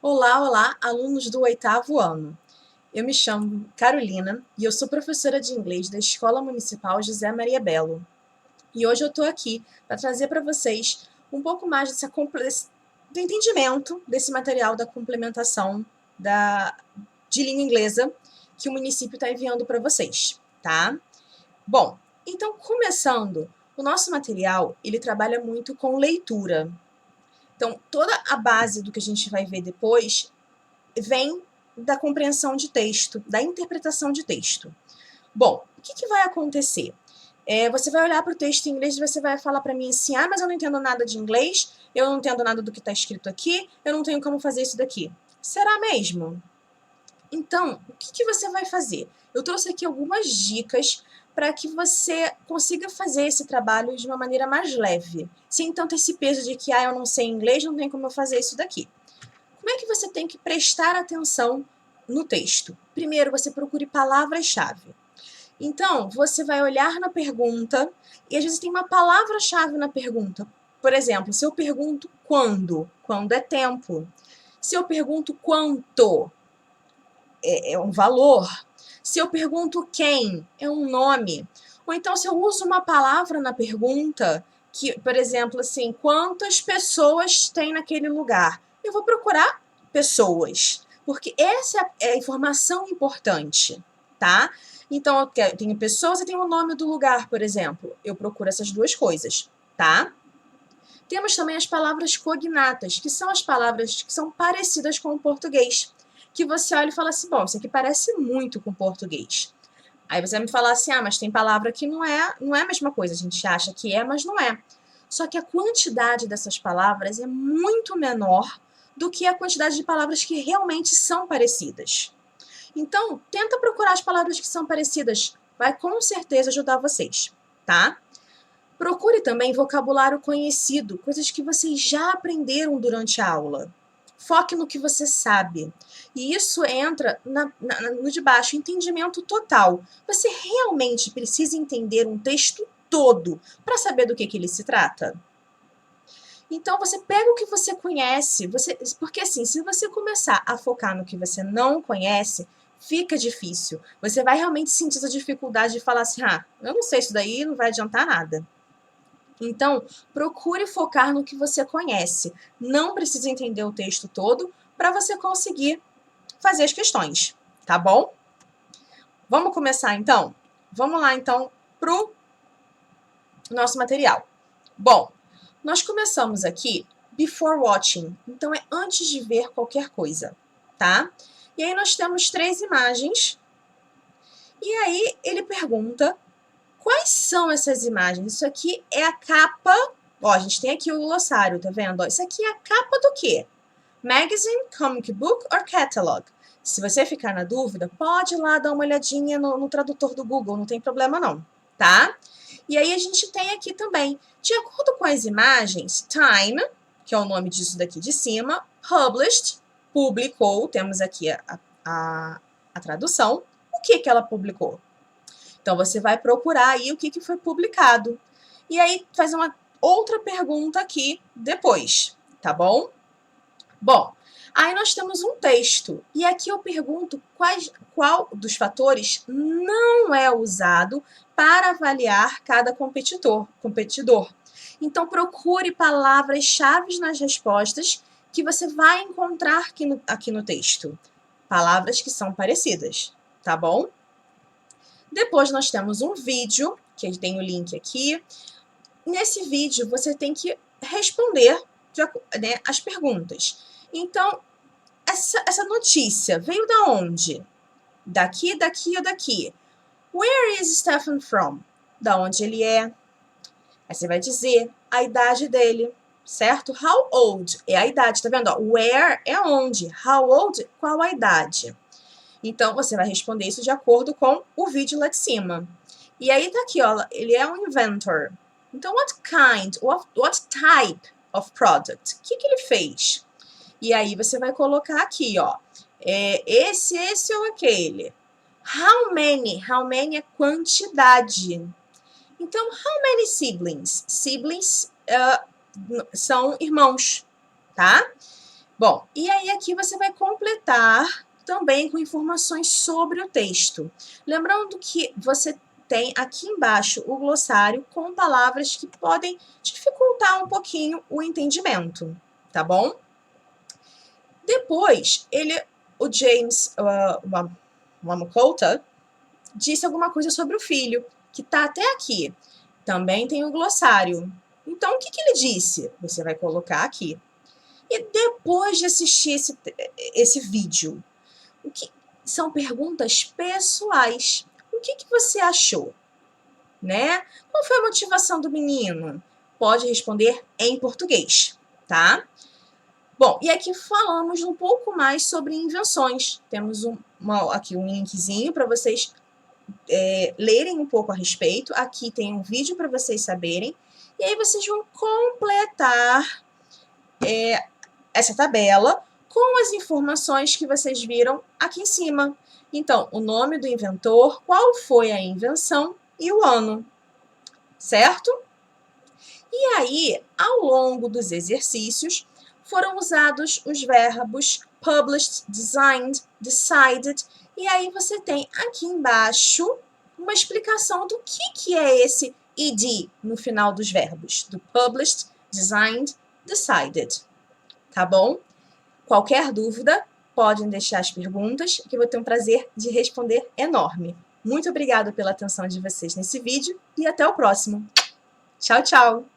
Olá, olá, alunos do 8º ano. Eu me chamo Carolina e eu sou professora de inglês da Escola Municipal José Maria Belo. E hoje eu estou aqui para trazer para vocês um pouco mais do entendimento desse material da complementação de língua inglesa que o município está enviando para vocês, tá? Bom, então começando, o nosso material ele trabalha muito com leitura. Então, toda a base do que a gente vai ver depois vem da compreensão de texto, da interpretação de texto. Bom, o que vai acontecer? Você vai olhar para o texto em inglês e você vai falar para mim assim, mas eu não entendo nada de inglês, eu não entendo nada do que está escrito aqui, eu não tenho como fazer isso daqui. Será mesmo? Então, o que você vai fazer? Eu trouxe aqui algumas dicas para que você consiga fazer esse trabalho de uma maneira mais leve, sem tanto esse peso de que, eu não sei inglês, não tem como eu fazer isso daqui. Como é que você tem que prestar atenção no texto? Primeiro, você procure palavras-chave. Então, você vai olhar na pergunta e às vezes tem uma palavra-chave na pergunta. Por exemplo, se eu pergunto quando é tempo. Se eu pergunto quanto, é um valor. Se eu pergunto quem, é um nome. Ou então, se eu uso uma palavra na pergunta, que, por exemplo, assim, quantas pessoas tem naquele lugar? Eu vou procurar pessoas, porque essa é a informação importante, tá? Então, eu tenho pessoas e tenho o nome do lugar, por exemplo. Eu procuro essas duas coisas, tá? Temos também as palavras cognatas, que são as palavras que são parecidas com o português, que você olha e fala assim, bom, isso aqui parece muito com o português. Aí você vai me falar assim, mas tem palavra que não é a mesma coisa, a gente acha que é, mas não é. Só que a quantidade dessas palavras é muito menor do que a quantidade de palavras que realmente são parecidas. Então, tenta procurar as palavras que são parecidas, vai com certeza ajudar vocês, tá? Procure também vocabulário conhecido, coisas que vocês já aprenderam durante a aula. Foque no que você sabe. E isso entra no de baixo, entendimento total. Você realmente precisa entender um texto todo para saber do que ele se trata? Então, você pega o que você conhece, porque assim, se você começar a focar no que você não conhece, fica difícil. Você vai realmente sentir essa dificuldade de falar assim, eu não sei isso daí, não vai adiantar nada. Então, procure focar no que você conhece. Não precisa entender o texto todo para você conseguir fazer as questões, tá bom? Vamos começar então? Vamos lá então pro nosso material. Bom, nós começamos aqui before watching, então é antes de ver qualquer coisa, tá? E aí nós temos 3 imagens. E aí ele pergunta quais são essas imagens? Isso aqui é a capa. Ó, a gente tem aqui o glossário, tá vendo? Ó, isso aqui é a capa do quê? Magazine, comic book or catalog? Se você ficar na dúvida, pode ir lá dar uma olhadinha no tradutor do Google, não tem problema não, tá? E aí a gente tem aqui também, de acordo com as imagens, time, que é o nome disso daqui de cima, published, publicou, temos aqui a tradução. O que ela publicou? Então, você vai procurar aí o que foi publicado. E aí, faz uma outra pergunta aqui depois, tá bom? Bom, aí nós temos um texto. E aqui eu pergunto qual dos fatores não é usado para avaliar cada competidor. Então, procure palavras-chave nas respostas que você vai encontrar aqui no texto. Palavras que são parecidas, tá bom? Depois nós temos um vídeo, que tem o link aqui. Nesse vídeo, você tem que responder as perguntas. Então, essa notícia veio da onde? Daqui, daqui ou daqui? Where is Stephen from? Da onde ele é? Aí você vai dizer a idade dele, certo? How old é a idade, tá vendo? Where é onde? How old, qual a idade? Então, você vai responder isso de acordo com o vídeo lá de cima. E aí tá aqui, ó, ele é um inventor. Então, what type of product? O que ele fez? E aí você vai colocar aqui, ó, esse ou aquele. How many é quantidade. Então, how many siblings? Siblings são irmãos, tá? Bom, e aí aqui você vai completar também com informações sobre o texto. Lembrando que você tem aqui embaixo o glossário com palavras que podem dificultar um pouquinho o entendimento, tá bom? Depois, o James Wamacota disse alguma coisa sobre o filho, que está até aqui. Também tem o glossário. Então, o que ele disse? Você vai colocar aqui. E depois de assistir esse vídeo, são perguntas pessoais. O que você achou? Né? Qual foi a motivação do menino? Pode responder em português, tá? Bom, e aqui falamos um pouco mais sobre invenções. Temos aqui um linkzinho para vocês lerem um pouco a respeito. Aqui tem um vídeo para vocês saberem. E aí vocês vão completar essa tabela com as informações que vocês viram aqui em cima. Então, o nome do inventor, qual foi a invenção e o ano, certo? E aí, ao longo dos exercícios, foram usados os verbos published, designed, decided, e aí você tem aqui embaixo uma explicação do que é esse ed no final dos verbos, do published, designed, decided. Tá bom? Qualquer dúvida, podem deixar as perguntas, que eu vou ter um prazer de responder enorme. Muito obrigada pela atenção de vocês nesse vídeo e até o próximo. Tchau, tchau!